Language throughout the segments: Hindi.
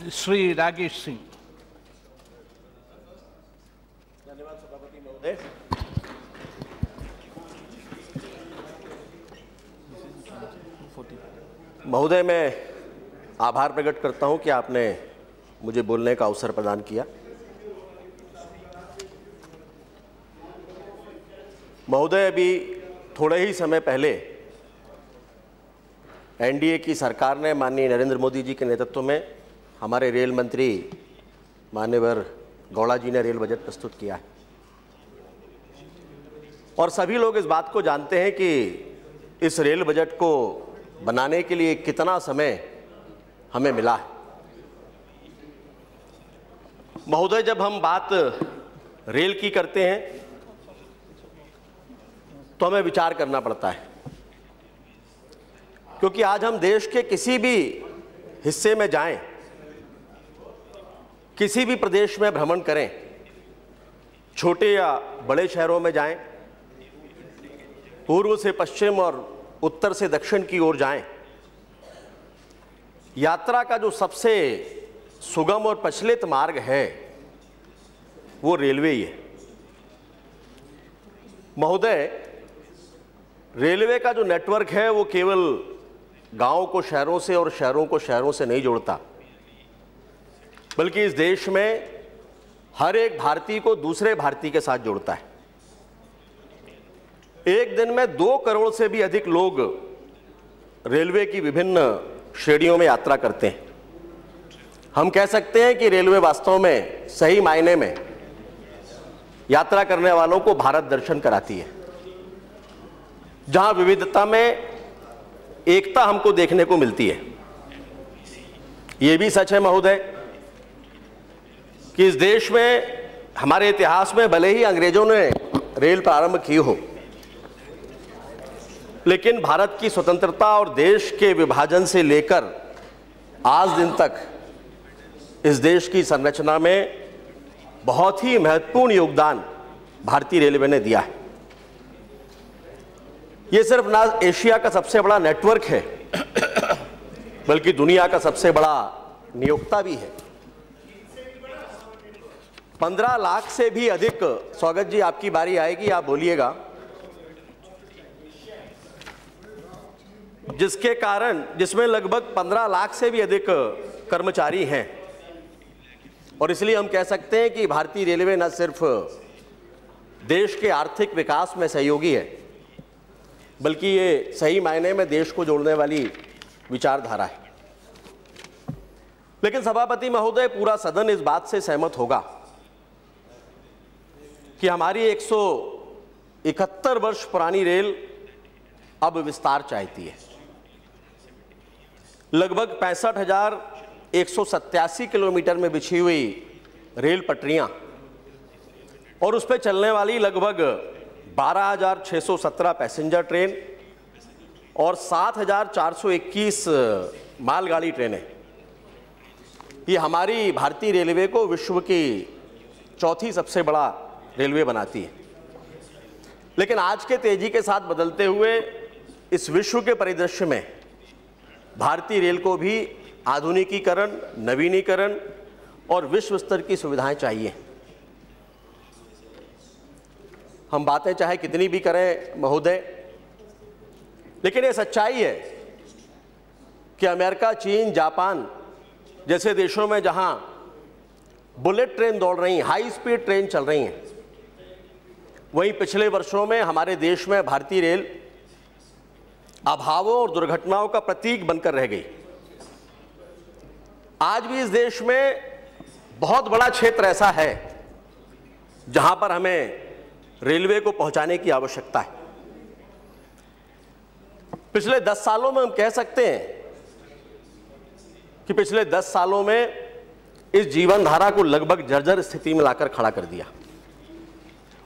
श्री राकेश सिंह। धन्यवाद सभापति महोदय। महोदय, मैं आभार प्रकट करता हूं कि आपने मुझे बोलने का अवसर प्रदान किया। महोदय, अभी थोड़े ही समय पहले एनडीए की सरकार ने माननीय नरेंद्र मोदी जी के नेतृत्व में हमारे रेल मंत्री मान्यवर गौड़ा जी ने रेल बजट प्रस्तुत किया है और सभी लोग इस बात को जानते हैं कि इस रेल बजट को बनाने के लिए कितना समय हमें मिला है। महोदय, जब हम बात रेल की करते हैं तो हमें विचार करना पड़ता है, क्योंकि आज हम देश के किसी भी हिस्से में जाएं, किसी भी प्रदेश में भ्रमण करें, छोटे या बड़े शहरों में जाएं, पूर्व से पश्चिम और उत्तर से दक्षिण की ओर जाएं, यात्रा का जो सबसे सुगम और प्रचलित मार्ग है वो रेलवे ही है। महोदय, रेलवे का जो नेटवर्क है वो केवल गांवों को शहरों से और शहरों को शहरों से नहीं जोड़ता, बल्कि इस देश में हर एक भारतीय को दूसरे भारतीय के साथ जोड़ता है। एक दिन में 2 करोड़ से भी अधिक लोग रेलवे की विभिन्न श्रेणियों में यात्रा करते हैं। हम कह सकते हैं कि रेलवे वास्तव में सही मायने में यात्रा करने वालों को भारत दर्शन कराती है, जहां विविधता में एकता हमको देखने को मिलती है। यह भी सच है महोदय कि इस देश में, हमारे इतिहास में, भले ही अंग्रेजों ने रेल प्रारंभ की हो, लेकिन भारत की स्वतंत्रता और देश के विभाजन से लेकर आज दिन तक इस देश की संरचना में बहुत ही महत्वपूर्ण योगदान भारतीय रेलवे ने दिया है। ये सिर्फ ना एशिया का सबसे बड़ा नेटवर्क है, बल्कि दुनिया का सबसे बड़ा नियोक्ता भी है। 15 लाख से भी अधिक, स्वागत जी आपकी बारी आएगी, आप बोलिएगा, जिसमें लगभग 15 लाख से भी अधिक कर्मचारी हैं। और इसलिए हम कह सकते हैं कि भारतीय रेलवे न सिर्फ देश के आर्थिक विकास में सहयोगी है, बल्कि ये सही मायने में देश को जोड़ने वाली विचारधारा है। लेकिन सभापति महोदय, पूरा सदन इस बात से सहमत होगा कि हमारी 171 वर्ष पुरानी रेल अब विस्तार चाहती है। लगभग 65,187 किलोमीटर में बिछी हुई रेल पटरियां और उस पर चलने वाली लगभग 12,617 पैसेंजर ट्रेन और 7,421 मालगाड़ी ट्रेनें, ये हमारी भारतीय रेलवे को विश्व की चौथी सबसे बड़ा रेलवे बनाती है। लेकिन आज के तेजी के साथ बदलते हुए इस विश्व के परिदृश्य में भारतीय रेल को भी आधुनिकीकरण, नवीनीकरण और विश्व स्तर की सुविधाएं चाहिए। हम बातें चाहे कितनी भी करें महोदय, लेकिन ये सच्चाई है कि अमेरिका, चीन, जापान जैसे देशों में जहां बुलेट ट्रेन दौड़ रही हैं, हाई स्पीड ट्रेन चल रही हैं, वहीं पिछले वर्षों में हमारे देश में भारतीय रेल अभावों और दुर्घटनाओं का प्रतीक बनकर रह गई। आज भी इस देश में बहुत बड़ा क्षेत्र ऐसा है जहां पर हमें रेलवे को पहुंचाने की आवश्यकता है। पिछले 10 सालों में हम कह सकते हैं कि पिछले 10 सालों में इस जीवन धारा को लगभग जर्जर स्थिति में लाकर खड़ा कर दिया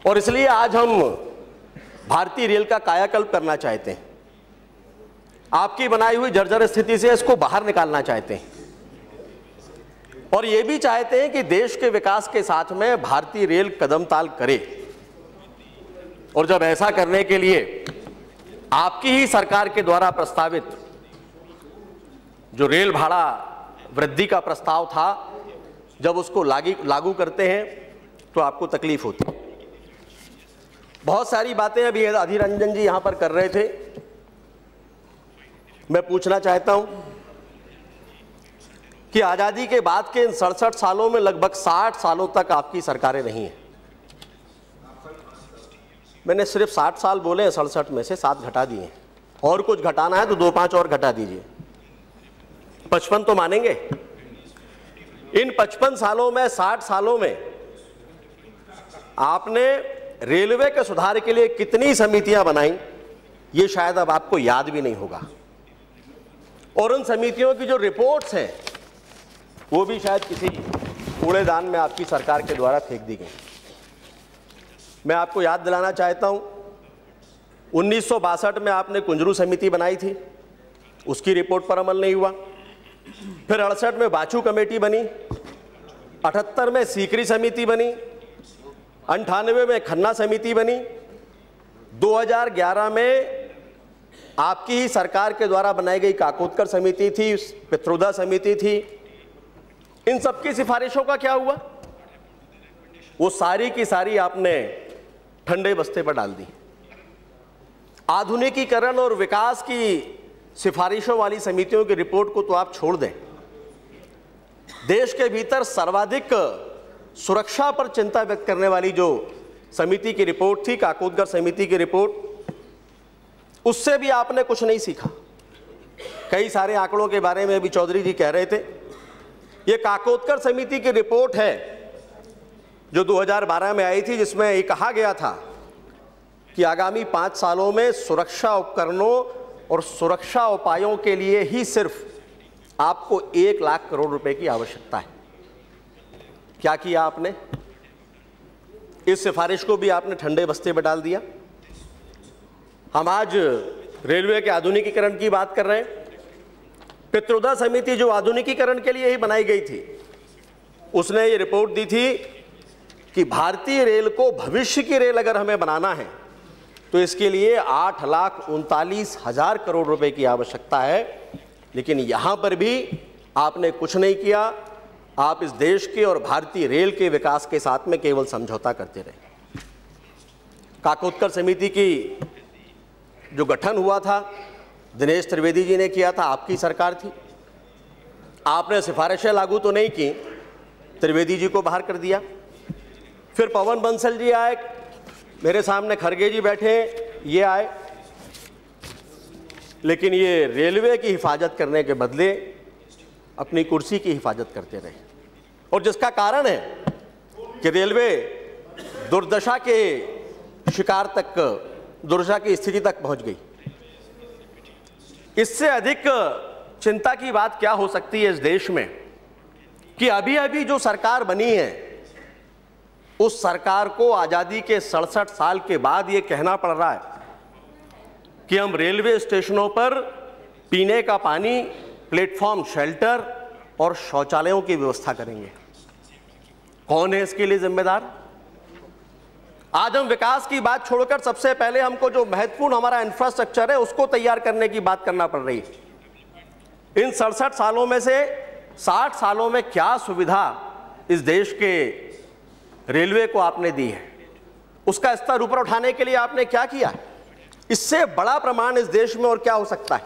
और इसलिए आज हम भारतीय रेल का कायाकल्प करना चाहते हैं। आपकी बनाई हुई जर्जर स्थिति से इसको बाहर निकालना चाहते हैं और ये भी चाहते हैं कि देश के विकास के साथ में भारतीय रेल कदम ताल करे। और जब ऐसा करने के लिए आपकी ही सरकार के द्वारा प्रस्तावित जो रेल भाड़ा वृद्धि का प्रस्ताव था, जब उसको लागू करते हैं तो आपको तकलीफ होती है। बहुत सारी बातें अभी अधीर रंजन जी यहां पर कर रहे थे। मैं पूछना चाहता हूं कि आजादी के बाद के इन 67 सालों में लगभग 60 सालों तक आपकी सरकारें रही हैं। मैंने सिर्फ 60 साल बोले हैं, 67 में से 7 घटा दिए हैं, और कुछ घटाना है तो 2-5 और घटा दीजिए, 55 तो मानेंगे। इन 55 सालों में, 60 सालों में आपने रेलवे के सुधार के लिए कितनी समितियां बनाई, ये शायद अब आपको याद भी नहीं होगा। और उन समितियों की जो रिपोर्ट्स हैं वो भी शायद किसी कूड़ेदान में आपकी सरकार के द्वारा फेंक दी गई। मैं आपको याद दिलाना चाहता हूं, 1962 में आपने कुंजरू समिति बनाई थी, उसकी रिपोर्ट पर अमल नहीं हुआ। फिर 68 में बाछू कमेटी बनी, 78 में सीकरी समिति बनी, 98 में खन्ना समिति बनी, 2011 में आपकी ही सरकार के द्वारा बनाई गई काकोदकर समिति थी, पित्रोदा समिति थी। इन सबकी सिफारिशों का क्या हुआ? वो सारी की सारी आपने ठंडे बस्ते पर डाल दी। आधुनिकीकरण और विकास की सिफारिशों वाली समितियों की रिपोर्ट को तो आप छोड़ दें, देश के भीतर सर्वाधिक सुरक्षा पर चिंता व्यक्त करने वाली जो समिति की रिपोर्ट थी, काकोदकर समिति की रिपोर्ट, उससे भी आपने कुछ नहीं सीखा। कई सारे आंकड़ों के बारे में भी चौधरी जी कह रहे थे। ये काकोदकर समिति की रिपोर्ट है जो 2012 में आई थी, जिसमें ये कहा गया था कि आगामी 5 सालों में सुरक्षा उपकरणों और सुरक्षा उपायों के लिए ही सिर्फ आपको 1 लाख करोड़ रुपए की आवश्यकता है। क्या किया आपने? इस सिफारिश को भी आपने ठंडे बस्ते में डाल दिया। हम आज रेलवे के आधुनिकीकरण की बात कर रहे हैं। पित्रोदा समिति जो आधुनिकीकरण के लिए ही बनाई गई थी, उसने ये रिपोर्ट दी थी कि भारतीय रेल को भविष्य की रेल अगर हमें बनाना है तो इसके लिए 8,39,000 करोड़ रुपए की आवश्यकता है। लेकिन यहां पर भी आपने कुछ नहीं किया। आप इस देश के और भारतीय रेल के विकास के साथ में केवल समझौता करते रहे। काकोदकर समिति की जो गठन हुआ था, दिनेश त्रिवेदी जी ने किया था, आपकी सरकार थी। आपने सिफारिशें लागू तो नहीं की, त्रिवेदी जी को बाहर कर दिया। फिर पवन बंसल जी आए, मेरे सामने खरगे जी बैठे, ये आए, लेकिन ये रेलवे की हिफाजत करने के बदले अपनी कुर्सी की हिफाजत करते रहे। और जिसका कारण है कि रेलवे दुर्दशा के शिकार तक, दुर्दशा की स्थिति तक पहुंच गई। इससे अधिक चिंता की बात क्या हो सकती है इस देश में कि अभी अभी जो सरकार बनी है, उस सरकार को आजादी के 67 साल के बाद ये कहना पड़ रहा है कि हम रेलवे स्टेशनों पर पीने का पानी, प्लेटफॉर्म शेल्टर और शौचालयों की व्यवस्था करेंगे। कौन है इसके लिए जिम्मेदार? आज हम विकास की बात छोड़कर सबसे पहले हमको जो महत्वपूर्ण हमारा इंफ्रास्ट्रक्चर है उसको तैयार करने की बात करना पड़ रही है। इन 67 सालों में से 60 सालों में क्या सुविधा इस देश के रेलवे को आपने दी है, उसका स्तर ऊपर उठाने के लिए आपने क्या किया? इससे बड़ा प्रमाण इस देश में और क्या हो सकता है?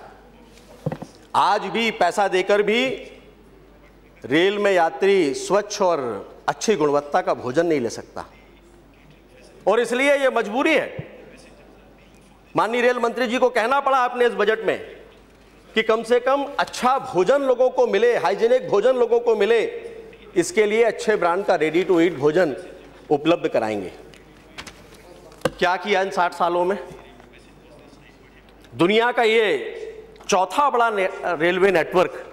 आज भी पैसा देकर भी रेल में यात्री स्वच्छ और अच्छी गुणवत्ता का भोजन नहीं ले सकता, और इसलिए यह मजबूरी है। माननीय रेल मंत्री जी को कहना पड़ा आपने इस बजट में कि कम से कम अच्छा भोजन लोगों को मिले, हाइजीनिक भोजन लोगों को मिले, इसके लिए अच्छे ब्रांड का रेडी टू ईट भोजन उपलब्ध कराएंगे। क्या किया इन 60 सालों में? दुनिया का ये चौथा बड़ा रेलवे नेटवर्क,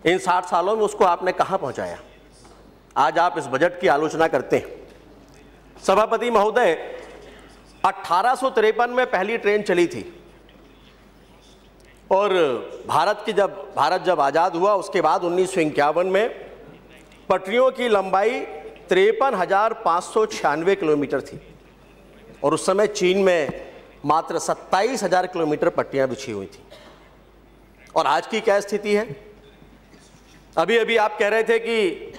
इन 60 सालों में उसको आपने कहां पहुंचाया? आज आप इस बजट की आलोचना करते हैं। सभापति महोदय, 1853 में पहली ट्रेन चली थी, और भारत जब आजाद हुआ उसके बाद 1951 में पटरियों की लंबाई 53,596 किलोमीटर थी, और उस समय चीन में मात्र 27,000 किलोमीटर पट्टियां बिछी हुई थी। और आज की क्या स्थिति है? अभी अभी आप कह रहे थे कि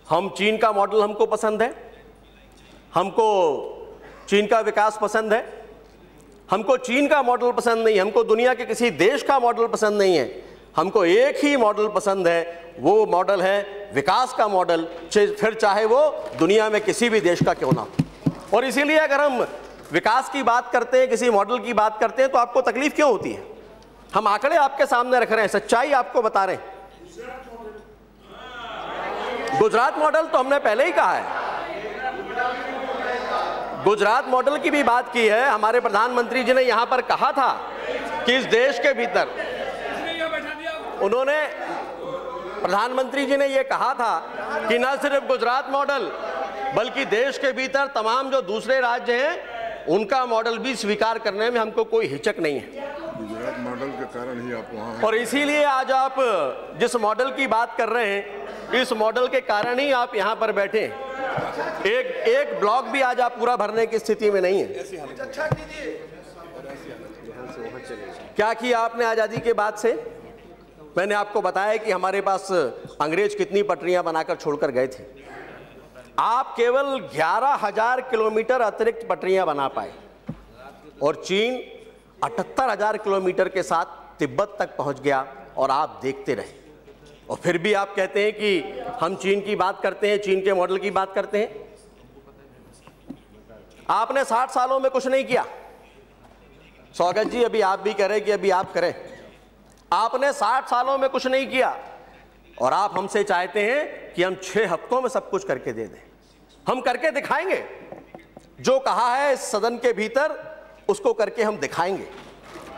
हम चीन का मॉडल हमको पसंद है, हमको चीन का विकास पसंद है। हमको चीन का मॉडल पसंद नहीं, हमको दुनिया के किसी देश का मॉडल पसंद नहीं है। हमको एक ही मॉडल पसंद है, वो मॉडल है विकास का मॉडल, फिर चाहे वो दुनिया में किसी भी देश का क्यों ना हो। और इसीलिए अगर हम विकास की बात करते हैं, किसी मॉडल की बात करते हैं, तो आपको तकलीफ क्यों होती है? हम आंकड़े आपके सामने रख रहे हैं, सच्चाई आपको बता रहे हैं। गुजरात मॉडल तो हमने पहले ही कहा है, गुजरात मॉडल की भी बात की है। हमारे प्रधानमंत्री जी ने यहां पर कहा था कि इस देश के भीतर, उन्होंने, प्रधानमंत्री जी ने यह कहा था कि न सिर्फ गुजरात मॉडल बल्कि देश के भीतर तमाम जो दूसरे राज्य हैं उनका मॉडल भी स्वीकार करने में हमको कोई हिचक नहीं है। गुजरात मॉडल के कारण ही आप वहां हैं। और इसीलिए आज आप जिस मॉडल की बात कर रहे हैं, इस मॉडल के कारण ही आप यहां पर बैठे हैं। एक ब्लॉक भी आज आप पूरा भरने की स्थिति में नहीं है। क्या किया आपने आजादी के बाद से? मैंने आपको बताया कि हमारे पास अंग्रेज कितनी पटरियां बनाकर छोड़कर गए थे। आप केवल 11,000 किलोमीटर अतिरिक्त पटरियां बना पाए और चीन 78,000 किलोमीटर के साथ तिब्बत तक पहुंच गया और आप देखते रहे। और फिर भी आप कहते हैं कि हम चीन की बात करते हैं, चीन के मॉडल की बात करते हैं। आपने 60 सालों में कुछ नहीं किया। स्वागत जी, अभी आप भी करें कि अभी आप करें, आपने 60 सालों में कुछ नहीं किया और आप हमसे चाहते हैं कि हम 6 हफ्तों में सब कुछ करके दे दें। हम करके दिखाएंगे, जो कहा है इस सदन के भीतर उसको करके हम दिखाएंगे।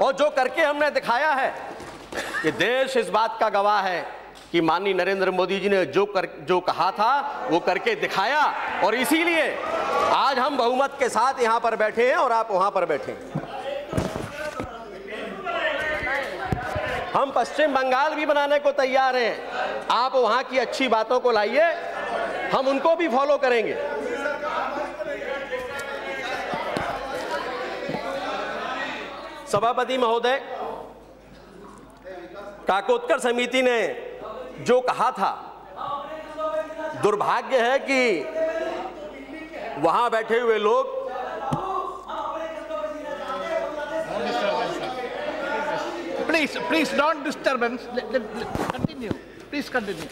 और जो करके हमने दिखाया है, कि देश इस बात का गवाह है कि माननीय नरेंद्र मोदी जी ने जो कहा था वो करके दिखाया। और इसीलिए आज हम बहुमत के साथ यहां पर बैठे हैं और आप वहां पर बैठे हैं। हम पश्चिम बंगाल भी बनाने को तैयार हैं। आप वहां की अच्छी बातों को लाइए, हम उनको भी फॉलो करेंगे। सभापति महोदय, काकोत्कर समिति ने जो कहा था, दुर्भाग्य है कि वहां बैठे हुए लोग Please don't disturbance. Continue. Please continue.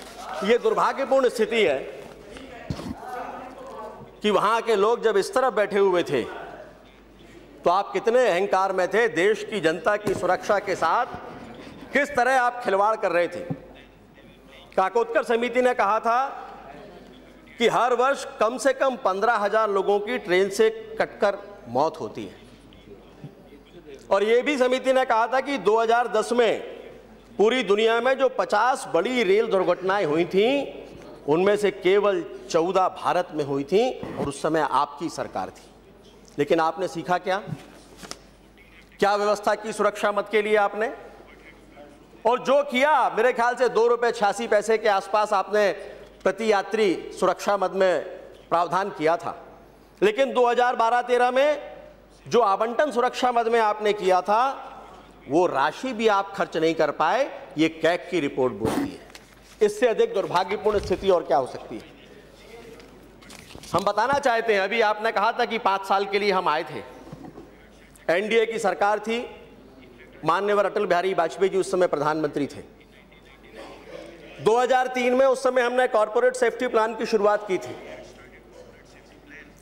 ये दुर्भाग्यपूर्ण स्थिति है कि वहां के लोग जब इस तरफ बैठे हुए थे तो आप कितने अहंकार में थे। देश की जनता की सुरक्षा के साथ किस तरह आप खिलवाड़ कर रहे थे। काकोत्कर समिति ने कहा था कि हर वर्ष कम से कम 15,000 लोगों की ट्रेन से कटकर मौत होती है। और यह भी समिति ने कहा था कि 2010 में पूरी दुनिया में जो 50 बड़ी रेल दुर्घटनाएं हुई थीं, उनमें से केवल 14 भारत में हुई थीं और उस समय आपकी सरकार थी। लेकिन आपने सीखा क्या? क्या व्यवस्था की सुरक्षा मत के लिए आपने? और जो किया, मेरे ख्याल से 2 रुपये 86 पैसे के आसपास आपने प्रति यात्री सुरक्षा मद में प्रावधान किया था। लेकिन 2012-13 में जो आवंटन सुरक्षा मद में आपने किया था, वो राशि भी आप खर्च नहीं कर पाए। ये कैग की रिपोर्ट बोलती है। इससे अधिक दुर्भाग्यपूर्ण स्थिति और क्या हो सकती है? हम बताना चाहते हैं, अभी आपने कहा था कि 5 साल के लिए हम आए थे। एनडीए की सरकार थी, माननीय अटल बिहारी वाजपेयी जी उस समय प्रधानमंत्री थे। 2003 में उस समय हमने कॉर्पोरेट सेफ्टी प्लान की शुरुआत की थी।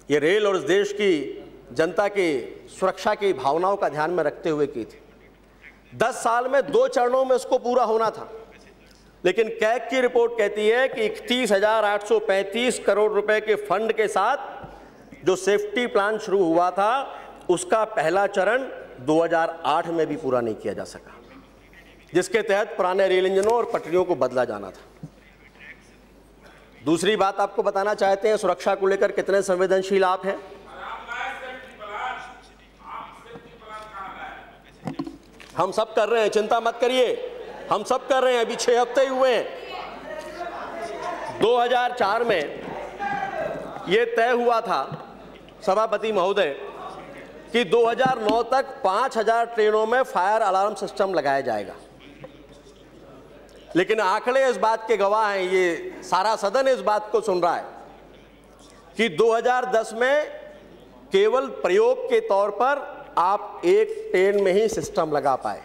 ये रेल और इस देश की जनता की सुरक्षा की भावनाओं का ध्यान में रखते हुए की थी। 10 साल में 2 चरणों में उसको पूरा होना था। लेकिन कैग की रिपोर्ट कहती है कि 31,835 करोड़ रुपए के फंड के साथ जो सेफ्टी प्लान शुरू हुआ था, उसका पहला चरण 2008 में भी पूरा नहीं किया जा सका, जिसके तहत पुराने रेल इंजनों और पटरियों को बदला जाना था। दूसरी बात आपको बताना चाहते हैं, सुरक्षा को लेकर कितने संवेदनशील आप हैं। हम सब कर रहे हैं, चिंता मत करिए, हम सब कर रहे हैं। अभी 6 हफ्ते हुए हैं। 2004 में यह तय हुआ था सभापति महोदय कि 2009 तक 5,000 ट्रेनों में फायर अलार्म सिस्टम लगाया जाएगा। लेकिन आंकड़े इस बात के गवाह हैं, ये सारा सदन इस बात को सुन रहा है कि 2010 में केवल प्रयोग के तौर पर आप एक ट्रेन में ही सिस्टम लगा पाए।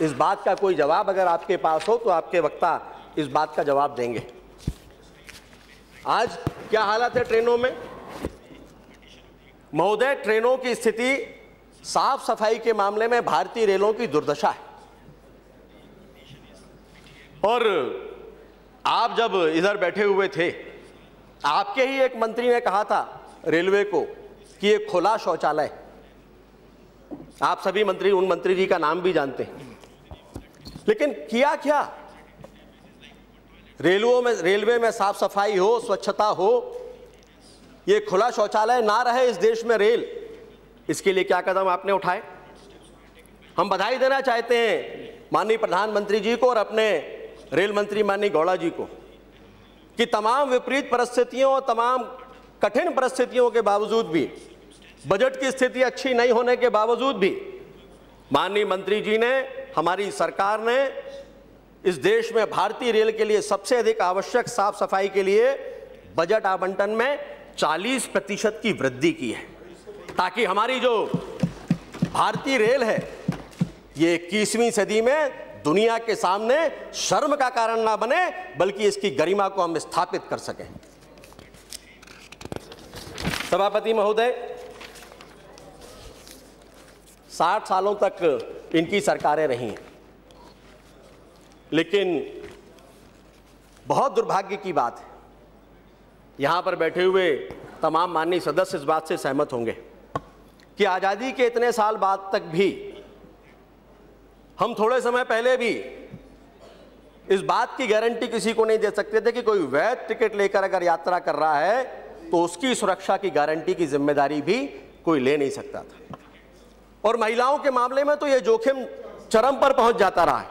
इस बात का कोई जवाब अगर आपके पास हो तो आपके वक्ता इस बात का जवाब देंगे। आज क्या हालत है ट्रेनों में महोदय? ट्रेनों की स्थिति साफ सफाई के मामले में भारतीय रेलों की दुर्दशा है। और आप जब इधर बैठे हुए थे, आपके ही एक मंत्री ने कहा था रेलवे को कि ये खुला शौचालय। आप सभी मंत्री उन मंत्री जी का नाम भी जानते हैं, लेकिन किया क्या? रेलवे में साफ सफाई हो, स्वच्छता हो, ये खुला शौचालय ना रहे इस देश में रेल, इसके लिए क्या कदम आपने उठाए? हम बधाई देना चाहते हैं माननीय प्रधानमंत्री जी को और अपने रेल मंत्री माननीय गौड़ा जी को कि तमाम विपरीत परिस्थितियों और तमाम कठिन परिस्थितियों के बावजूद भी, बजट की स्थिति अच्छी नहीं होने के बावजूद भी माननीय मंत्री जी ने, हमारी सरकार ने इस देश में भारतीय रेल के लिए सबसे अधिक आवश्यक साफ सफाई के लिए बजट आवंटन में 40% की वृद्धि की है, ताकि हमारी जो भारतीय रेल है ये 21वीं सदी में दुनिया के सामने शर्म का कारण ना बने, बल्कि इसकी गरिमा को हम स्थापित कर सकें। सभापति महोदय, 60 सालों तक इनकी सरकारें रही हैं, लेकिन बहुत दुर्भाग्य की बात है, यहां पर बैठे हुए तमाम माननीय सदस्य इस बात से सहमत होंगे कि आज़ादी के इतने साल बाद तक भी हम थोड़े समय पहले भी इस बात की गारंटी किसी को नहीं दे सकते थे कि कोई वैध टिकट लेकर अगर यात्रा कर रहा है तो उसकी सुरक्षा की गारंटी की जिम्मेदारी भी कोई ले नहीं सकता था। और महिलाओं के मामले में तो यह जोखिम चरम पर पहुंच जाता रहा है।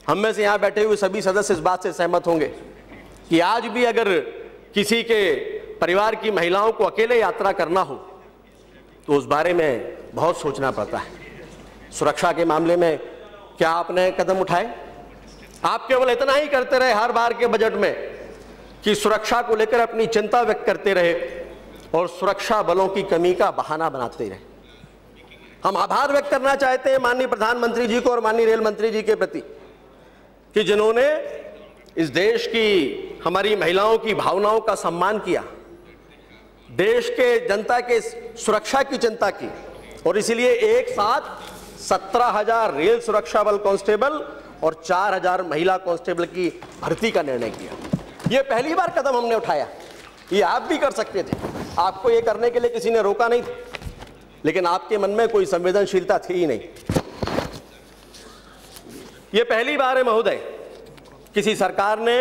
हम में से यहां बैठे हुए सभी सदस्य इस बात से सहमत होंगे कि आज भी अगर किसी के परिवार की महिलाओं को अकेले यात्रा करना हो तो उस बारे में बहुत सोचना पड़ता है। सुरक्षा के मामले में क्या आपने कदम उठाए? आप केवल इतना ही करते रहे हर बार के बजट में कि सुरक्षा को लेकर अपनी चिंता व्यक्त करते रहे और सुरक्षा बलों की कमी का बहाना बनाते रहे। हम आभार व्यक्त करना चाहते हैं माननीय प्रधानमंत्री जी को और माननीय रेल मंत्री जी के प्रति कि जिन्होंने इस देश की, हमारी महिलाओं की भावनाओं का सम्मान किया, देश के जनता के सुरक्षा की चिंता की, और इसीलिए एक साथ 17,000 रेल सुरक्षा बल कांस्टेबल और 4,000 महिला कांस्टेबल की भर्ती का निर्णय किया। ये पहली बार कदम हमने उठाया। ये आप भी कर सकते थे, आपको ये करने के लिए किसी ने रोका नहीं, लेकिन आपके मन में कोई संवेदनशीलता थी ही नहीं। ये पहली बार है महोदय किसी सरकार ने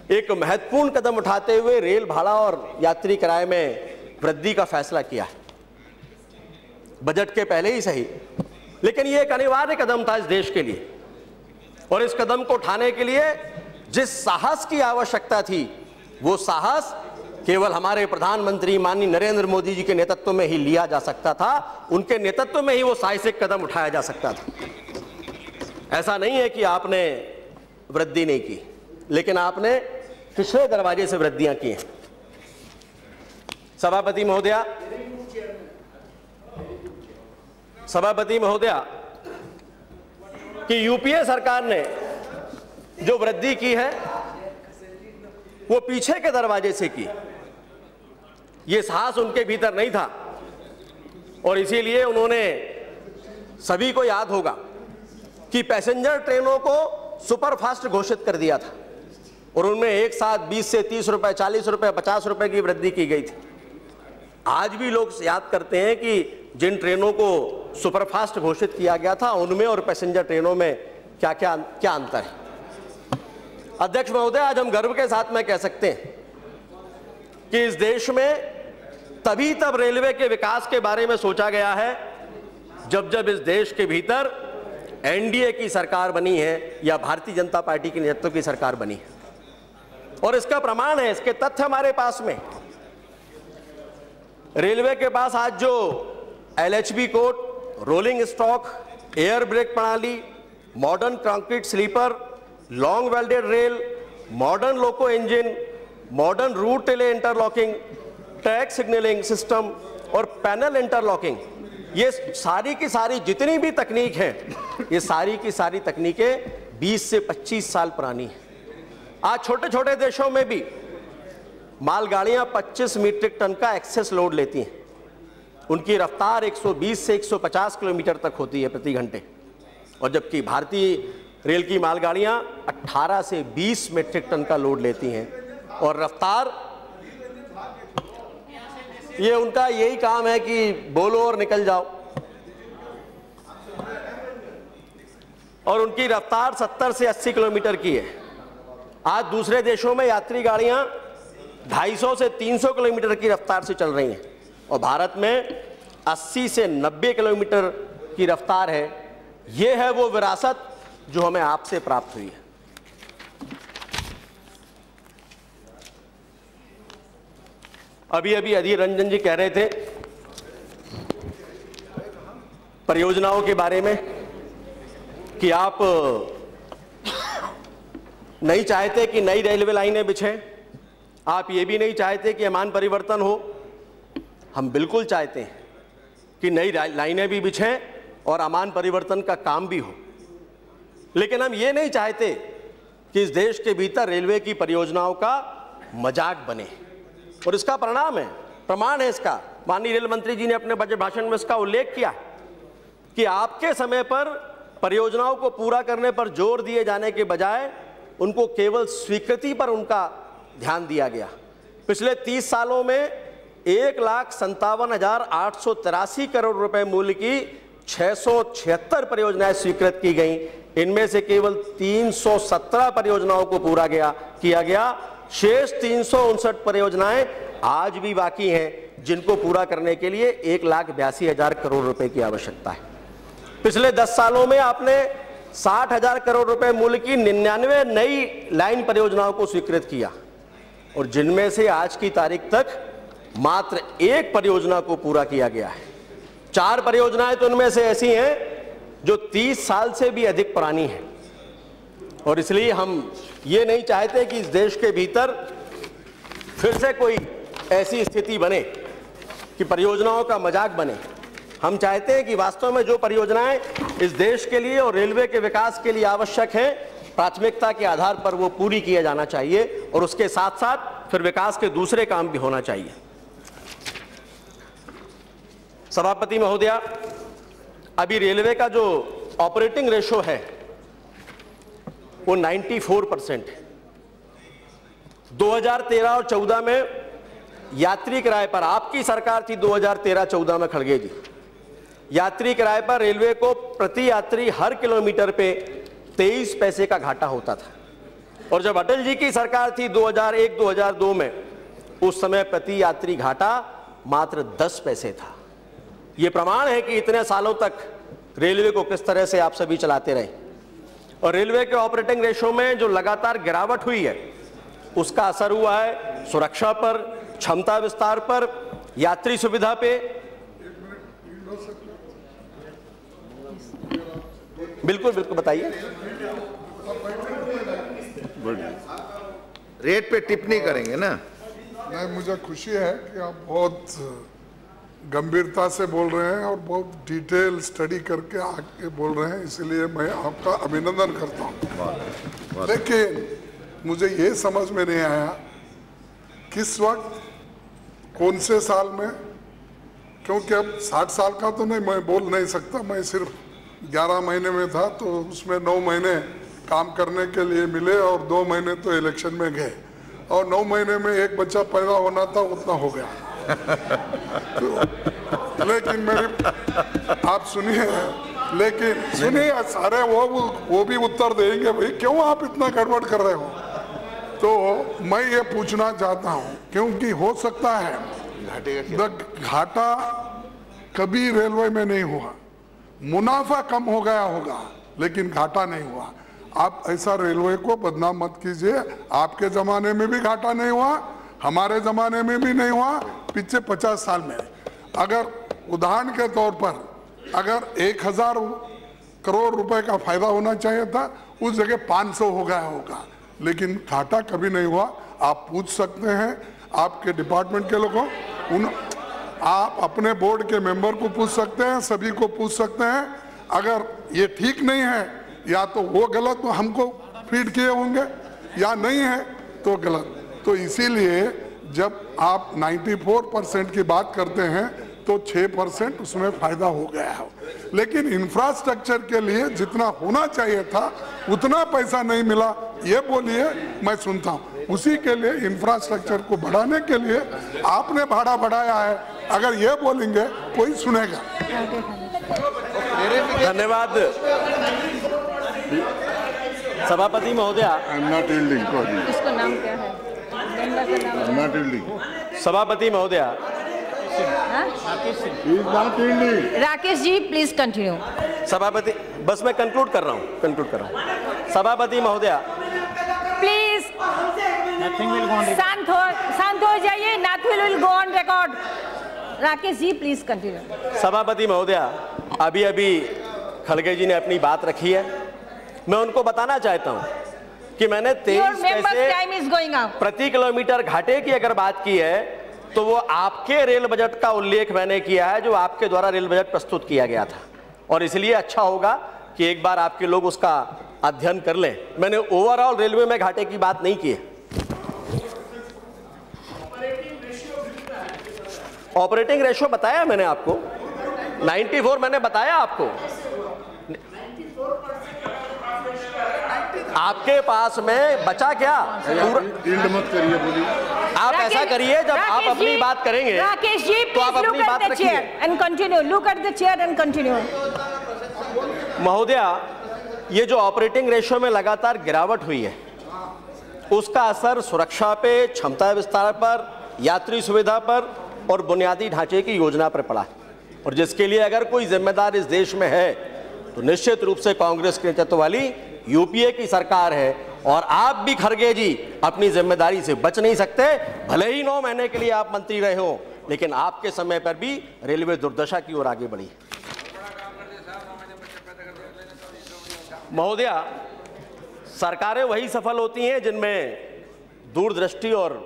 एक महत्वपूर्ण कदम उठाते हुए रेल भाड़ा और यात्री किराए में वृद्धि का फैसला किया है, बजट के पहले ही सही, लेकिन ये एक अनिवार्य कदम था इस देश के लिए। और इस कदम को उठाने के लिए जिस साहस की आवश्यकता थी, वो साहस केवल हमारे प्रधानमंत्री माननीय नरेंद्र मोदी जी के नेतृत्व में ही लिया जा सकता था। उनके नेतृत्व में ही वो साहसिक कदम उठाया जा सकता था। ऐसा नहीं है कि आपने वृद्धि नहीं की, लेकिन आपने पिछले दरवाजे से वृद्धियां की हैं। सभापति महोदया कि यूपीए सरकार ने जो वृद्धि की है वो पीछे के दरवाजे से की। ये साहस उनके भीतर नहीं था और इसीलिए उन्होंने, सभी को याद होगा कि पैसेंजर ट्रेनों को सुपरफास्ट घोषित कर दिया था और उनमें एक साथ 20 से 30 रुपए, 40 रुपए, 50 रुपए की वृद्धि की गई थी। आज भी लोग याद करते हैं कि जिन ट्रेनों को सुपरफास्ट घोषित किया गया था उनमें और पैसेंजर ट्रेनों में क्या अंतर है। अध्यक्ष महोदय, आज हम गर्व के साथ में कह सकते हैं कि इस देश में तब रेलवे के विकास के बारे में सोचा गया है जब इस देश के भीतर एनडीए की सरकार बनी है या भारतीय जनता पार्टी के नेतृत्व की सरकार बनी है। और इसका प्रमाण है, इसके तथ्य हमारे पास में। रेलवे के पास आज जो LHB coach, rolling stock, air brake प्रणाली, modern concrete sleeper, long welded rail, modern loco engine, modern route relay interlocking, track signalling system और पैनल इंटरलॉकिंग, ये सारी की सारी जितनी भी तकनीक है, ये सारी की सारी तकनीकें 20 से 25 साल पुरानी हैं। आज छोटे छोटे देशों में भी मालगाड़ियां 25 मीट्रिक टन का एक्सेस लोड लेती हैं। उनकी रफ्तार 120 से 150 किलोमीटर तक होती है प्रति घंटे, और जबकि भारतीय रेल की मालगाड़ियां 18 से 20 मीट्रिक टन का लोड लेती हैं। और रफ्तार, ये उनका यही काम है कि बोलो और निकल जाओ, और उनकी रफ्तार 70 से 80 किलोमीटर की है। आज दूसरे देशों में यात्री गाड़ियां 250 से 300 किलोमीटर की रफ्तार से चल रही हैं, और भारत में 80 से 90 किलोमीटर की रफ्तार है। ये है वो विरासत जो हमें आपसे प्राप्त हुई है। अभी अभी अधीर रंजन जी कह रहे थे परियोजनाओं के बारे में कि आप नहीं चाहते कि नई रेलवे लाइनें बिछें, आप ये भी नहीं चाहते कि अमान परिवर्तन हो। हम बिल्कुल चाहते हैं कि नई लाइनें भी बिछें और अमान परिवर्तन का काम भी हो, लेकिन हम ये नहीं चाहते कि इस देश के भीतर रेलवे की परियोजनाओं का मजाक बने। और इसका प्रमाण है इसका, माननीय रेल मंत्री जी ने अपने बजट भाषण में इसका उल्लेख किया कि आपके समय पर परियोजनाओं को पूरा करने पर जोर दिए जाने के बजाय उनको केवल स्वीकृति पर उनका ध्यान दिया गया। पिछले 30 सालों में 1,57,883 करोड़ रुपए मूल्य की 676 परियोजनाएं स्वीकृत की गईं। इनमें से केवल 317 परियोजनाओं को पूरा किया गया। शेष 359 परियोजनाएं आज भी बाकी हैं, जिनको पूरा करने के लिए 1,82,000 करोड़ रुपए की आवश्यकता है। पिछले 10 सालों में आपने 60,000 करोड़ रुपए मूल्य की 99 नई लाइन परियोजनाओं को स्वीकृत किया, और जिनमें से आज की तारीख तक मात्र 1 परियोजना को पूरा किया गया है। 4 परियोजनाएं तो उनमें से ऐसी हैं जो 30 साल से भी अधिक पुरानी हैं। और इसलिए हम ये नहीं चाहते कि इस देश के भीतर फिर से कोई ऐसी स्थिति बने कि परियोजनाओं का मजाक बने। हम चाहते हैं कि वास्तव में जो परियोजनाएं इस देश के लिए और रेलवे के विकास के लिए आवश्यक हैं, प्राथमिकता के आधार पर वो पूरी किया जाना चाहिए, और उसके साथ साथ फिर विकास के दूसरे काम भी होना चाहिए। सभापति महोदया, अभी रेलवे का जो ऑपरेटिंग रेशो है वो 94% है। 2013 और 14 में यात्री किराए पर, आपकी सरकार थी 2013-14 में खड़गे जी, यात्री किराए पर रेलवे को प्रति यात्री हर किलोमीटर पे 23 पैसे का घाटा होता था। और जब अटल जी की सरकार थी 2001-2002 में, उस समय प्रति यात्री घाटा मात्र 10 पैसे था। ये प्रमाण है कि इतने सालों तक रेलवे को किस तरह से आप सभी चलाते रहे। और रेलवे के ऑपरेटिंग रेशो में जो लगातार गिरावट हुई है, उसका असर हुआ है सुरक्षा पर, क्षमता विस्तार पर, यात्री सुविधा पे। बिल्कुल बिल्कुल बताइए। रेट पे टिप्पणी करेंगे ना? नहीं, मुझे खुशी है कि आप बहुत गंभीरता से बोल रहे हैं और बहुत डिटेल स्टडी करके आके बोल रहे हैं, इसलिए मैं आपका अभिनंदन करता हूँ। लेकिन मुझे ये समझ में नहीं आया किस वक्त, कौन से साल में, क्योंकि अब 60 साल का तो नहीं मैं बोल नहीं सकता। मैं सिर्फ 11 महीने में था, तो उसमें 9 महीने काम करने के लिए मिले और 2 महीने तो इलेक्शन में गए, और 9 महीने में एक बच्चा पैदा होना था, उतना हो गया। तो, लेकिन मेरी आप सुनिए, लेकिन सुनिए सारे वो भी उत्तर देंगे, भाई क्यों आप इतना गड़बड़ कर रहे हो। तो मैं ये पूछना चाहता हूँ, क्योंकि हो सकता है घाटा कभी रेलवे में नहीं हुआ, मुनाफा कम हो गया होगा लेकिन घाटा नहीं हुआ। आप ऐसा रेलवे को बदनाम मत कीजिए। आपके जमाने में भी घाटा नहीं हुआ, हमारे जमाने में भी नहीं हुआ, पिछले 50 साल में। अगर उदाहरण के तौर पर अगर 1,000 करोड़ रुपए का फायदा होना चाहिए था, उस जगह 500 हो गया होगा, लेकिन घाटा कभी नहीं हुआ। आप पूछ सकते हैं आपके डिपार्टमेंट के लोगों, आप अपने बोर्ड के मेंबर को पूछ सकते हैं, सभी को पूछ सकते हैं। अगर ये ठीक नहीं है, या तो वो गलत हमको फीड किए होंगे, या नहीं है तो गलत। तो इसीलिए जब आप 94% की बात करते हैं तो 6% उसमें फायदा हो गया है, लेकिन इंफ्रास्ट्रक्चर के लिए जितना होना चाहिए था उतना पैसा नहीं मिला, ये बोलिए, मैं सुनता हूँ। उसी के लिए इंफ्रास्ट्रक्चर को बढ़ाने के लिए आपने भाड़ा बढ़ाया है, अगर ये बोलेंगे कोई सुनेगा। धन्यवाद सभापति महोदया। इसका नाम क्या है? सभापति महोदया, राकेश जी प्लीज कंटिन्यू। सभापति, बस मैं कंक्लूड कर रहा हूँ। सभापति महोदया प्लीज शांत हो जाइए, nothing will go on record. Rakesh ji please continue. सभापति महोदया, अभी अभी खड़गे जी ने अपनी बात रखी है, मैं उनको बताना चाहता हूं कि मैंने 23 पैसे प्रति किलोमीटर घाटे की अगर बात की है तो वो आपके रेल बजट का उल्लेख मैंने किया है, जो आपके द्वारा रेल बजट प्रस्तुत किया गया था, और इसलिए अच्छा होगा कि एक बार आपके लोग उसका अध्ययन कर लें। मैंने ओवरऑल रेलवे में घाटे की बात नहीं की है। ऑपरेटिंग रेशियो बताया मैंने आपको, 94 मैंने बताया आपको। आपके पास में बचा क्या? मत करिए, बोलिए। आप ऐसा करिए, जब आप अपनी बात करेंगे राकेश जी तो आप अपनी बात रखिए and continue. Look at the chair and continue. महोदया, ये जो ऑपरेटिंग रेशियो में लगातार गिरावट हुई है, उसका असर सुरक्षा पे, क्षमता विस्तार पर, यात्री सुविधा पर और बुनियादी ढांचे की योजना पर पड़ा है, और जिसके लिए अगर कोई जिम्मेदार इस देश में है तो निश्चित रूप से कांग्रेस के नेतृत्व वाली यूपीए की सरकार है। और आप भी खड़गे जी अपनी जिम्मेदारी से बच नहीं सकते, भले ही 9 महीने के लिए आप मंत्री रहे हो, लेकिन आपके समय पर भी रेलवे दुर्दशा की ओर आगे बढ़ी। महोदया, सरकारें वही सफल होती हैं जिनमें दूरदृष्टि और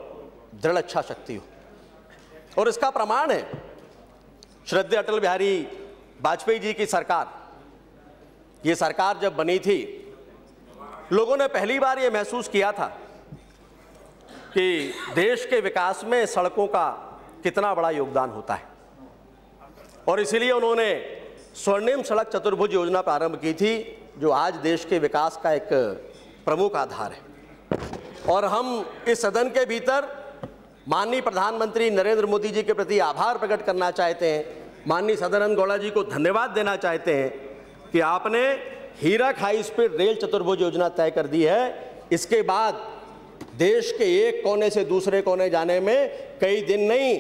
दृढ़ इच्छा शक्ति हो, और इसका प्रमाण है श्रद्धेय अटल बिहारी वाजपेयी जी की सरकार। ये सरकार जब बनी थी, लोगों ने पहली बार ये महसूस किया था कि देश के विकास में सड़कों का कितना बड़ा योगदान होता है, और इसीलिए उन्होंने स्वर्णिम सड़क चतुर्भुज योजना प्रारंभ की थी, जो आज देश के विकास का एक प्रमुख आधार है। और हम इस सदन के भीतर माननीय प्रधानमंत्री नरेंद्र मोदी जी के प्रति आभार प्रकट करना चाहते हैं, माननीय सदानंद गौड़ा जी को धन्यवाद देना चाहते हैं कि आपने हीरक हाई स्पीड रेल चतुर्भुज योजना तय कर दी है। इसके बाद देश के एक कोने से दूसरे कोने जाने में कई दिन नहीं,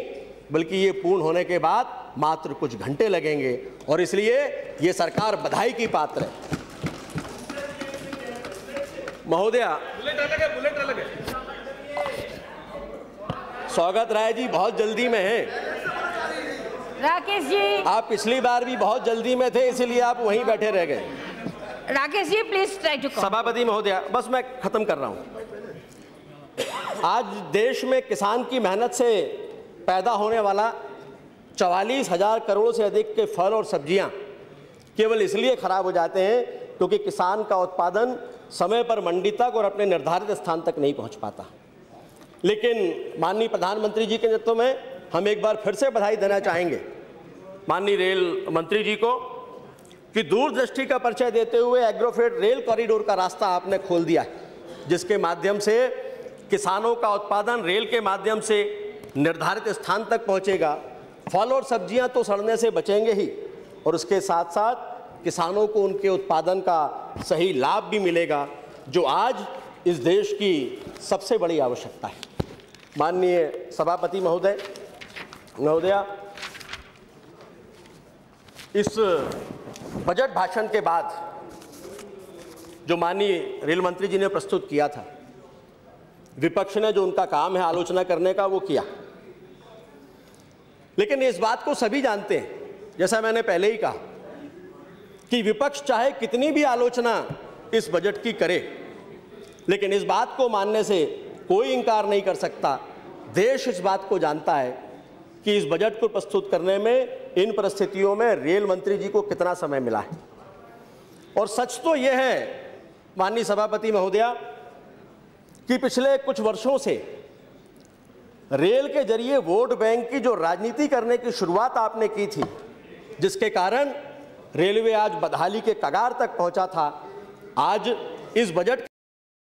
बल्कि ये पूर्ण होने के बाद मात्र कुछ घंटे लगेंगे, और इसलिए ये सरकार बधाई की पात्र है। महोदया, स्वागत राय जी बहुत जल्दी में हैं। राकेश जी, आप पिछली बार भी बहुत जल्दी में थे, इसलिए आप वहीं बैठे रह गए। Rakesh ji please try to. सभापति महोदया, बस मैं खत्म कर रहा हूं। आज देश में किसान की मेहनत से पैदा होने वाला 44,000 करोड़ से अधिक के फल और सब्जियां केवल इसलिए खराब हो जाते हैं क्योंकि किसान का उत्पादन समय पर मंडी तक और अपने निर्धारित स्थान तक नहीं पहुंच पाता। लेकिन माननीय प्रधानमंत्री जी के नेतृत्व में हम एक बार फिर से बधाई देना चाहेंगे माननीय रेल मंत्री जी को कि दूरदृष्टि का परिचय देते हुए एग्रोफ्रेट रेल कॉरिडोर का रास्ता आपने खोल दिया है, जिसके माध्यम से किसानों का उत्पादन रेल के माध्यम से निर्धारित स्थान तक पहुंचेगा। फल और सब्जियां तो सड़ने से बचेंगे ही, और उसके साथ साथ किसानों को उनके उत्पादन का सही लाभ भी मिलेगा, जो आज इस देश की सबसे बड़ी आवश्यकता है। माननीय सभापति महोदया, इस बजट भाषण के बाद जो माननीय रेल मंत्री जी ने प्रस्तुत किया था, विपक्ष ने जो उनका काम है आलोचना करने का वो किया, लेकिन इस बात को सभी जानते हैं, जैसा मैंने पहले ही कहा कि विपक्ष चाहे कितनी भी आलोचना इस बजट की करे, लेकिन इस बात को मानने से कोई इंकार नहीं कर सकता, देश इस बात को जानता है कि इस बजट को प्रस्तुत करने में इन परिस्थितियों में रेल मंत्री जी को कितना समय मिला है। और सच तो यह है माननीय सभापति महोदया कि पिछले कुछ वर्षों से रेल के जरिए वोट बैंक की जो राजनीति करने की शुरुआत आपने की थी, जिसके कारण रेलवे आज बदहाली के कगार तक पहुंचा था, आज इस बजट